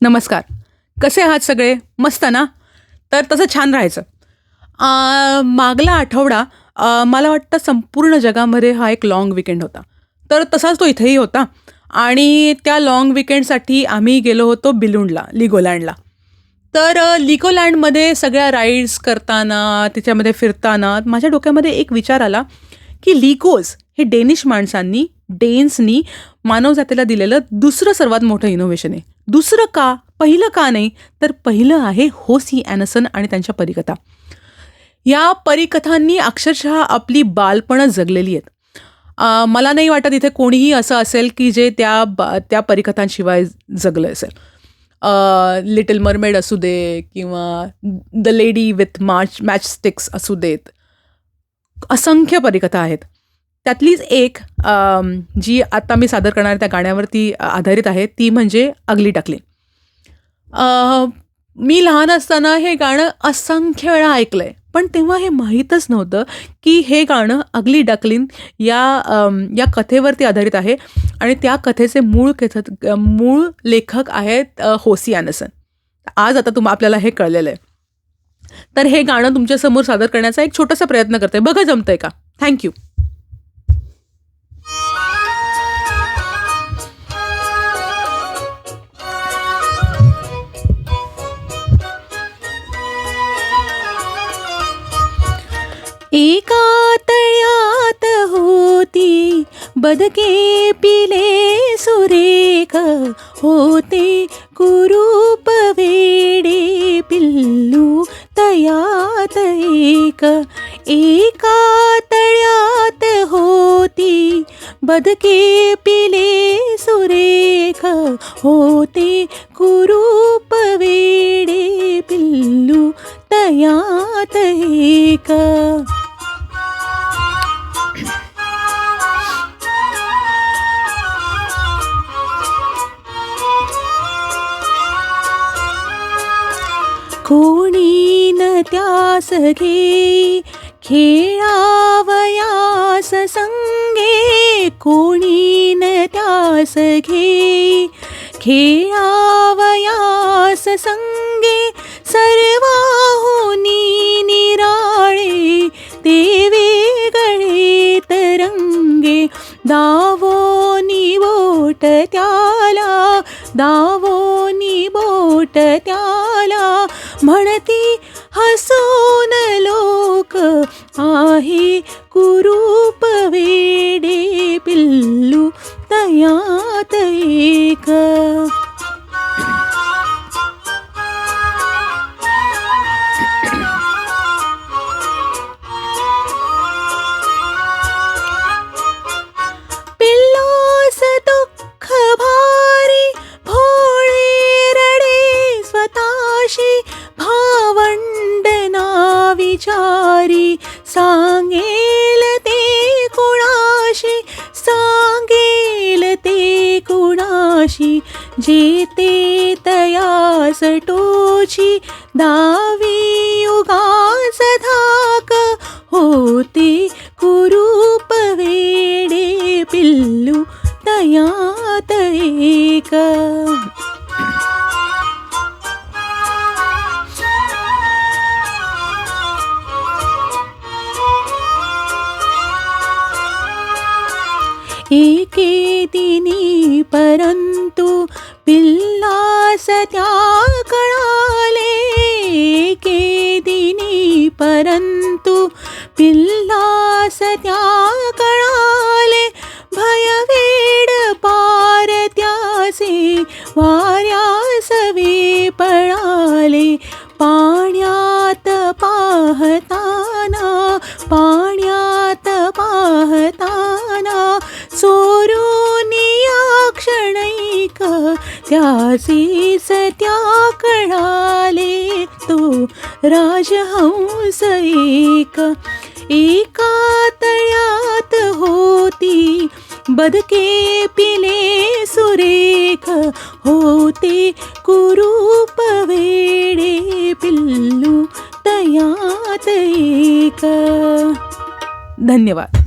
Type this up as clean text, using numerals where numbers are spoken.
नमस्कार. कसे आहात सगळे? मस्त ना? तर तसं छान राहायचं. मागला आठवडा मला वाटतं संपूर्ण जगामध्ये हा एक लाँग वीकेंड होता. तर तसाच तो इथेही होता आणि त्या लाँग वीकेंडसाठी आम्ही गेलो होतो बिलुंडला, लिगोलँडला. तर लिगोलँडमध्ये सगळ्या राईड्स करताना, त्याच्यामध्ये फिरताना माझ्या डोक्यामध्ये एक विचार आला, की लिगोज हे डेनिश माणसांनी, डेन्सनी मानवजातीला दिलेलं दुसरं सर्वात मोठं इनोव्हेशन आहे. दुसरं का? पहिलं का नाही? तर पहिलं आहे हो सी ॲनसन आणि त्यांच्या परीकथा. या परीकथांनी अक्षरशः आपली बालपणं जगलेली आहेत. मला नाही वाटत इथे कोणीही असं असेल की जे त्या परीकथांशिवाय जगलं असेल. लिटल मरमेड असू दे किंवा द लेडी विथ मॅचस्टिक्स असू देत. असंख्य परीकथा आहेत. त्यातलीच एक जी आता मी सादर करणार त्या गाण्यावरती आधारित आहे, ती म्हणजे अगली डकलिंग. मी लहान असताना हे गाणं असंख्य वेळा ऐकलं आहे, पण तेव्हा हे माहीतच नव्हतं की हे गाणं अगली डकलिंग या कथेवरती आधारित आहे आणि त्या कथेचे मूळ लेखक आहेत हो सी ॲनसन. आज आता आपल्याला हे कळलेलं आहे. तर हे गाणं तुमच्यासमोर सादर करण्याचा एक छोटासा प्रयत्न करते. बघा जमतंय का? थँक्यू. एका तळ्यात होती बदके पिले सुरेख, होते कुरूप वेडे पिल्लू तयात एक. एका तळ्यात होती बदके पिले सुरेख, होते कुरूप वेडे पिल्लू तयात एक. कोणी न त्यास घेई खेळावयास संगे, कोणी न त्यास घेई खेळावयास संगे. सर्वाहुनी निराळे ते वेगळे तरंगे, दावोनी बोट त्याला, दावोनी बोट त्याला. म्हणती हसून लोक आहे कुरूप वेडे पिल्लू तयात एक. पिल्लास दुःख भारी भोळे रडे स्वतःशी, भावंडना विचारी सांगेल ते कुणाशी, सांगेल ते कुणाशी. जेते तयास टोची दावी युगास धाक, होते कुरूप वेडे पिल्लू तयात एक. एके दिनी परंतु पिल्लास त्या कळाले, एके दिनी परंतु पिल्लास त्या कळाले. भयवेड पार त्यासे वाऱ्यास वे पळाले. पाण्यात पाहताना, पाण्यात पाहताना चोरून या क्षणैक त्यासीस त्या कळाले. तो राजहंस एक. एका तळ्यात होती बदके पिले सुरेख, होते कुरूप वेडे पिल्लू तयात एक. धन्यवाद.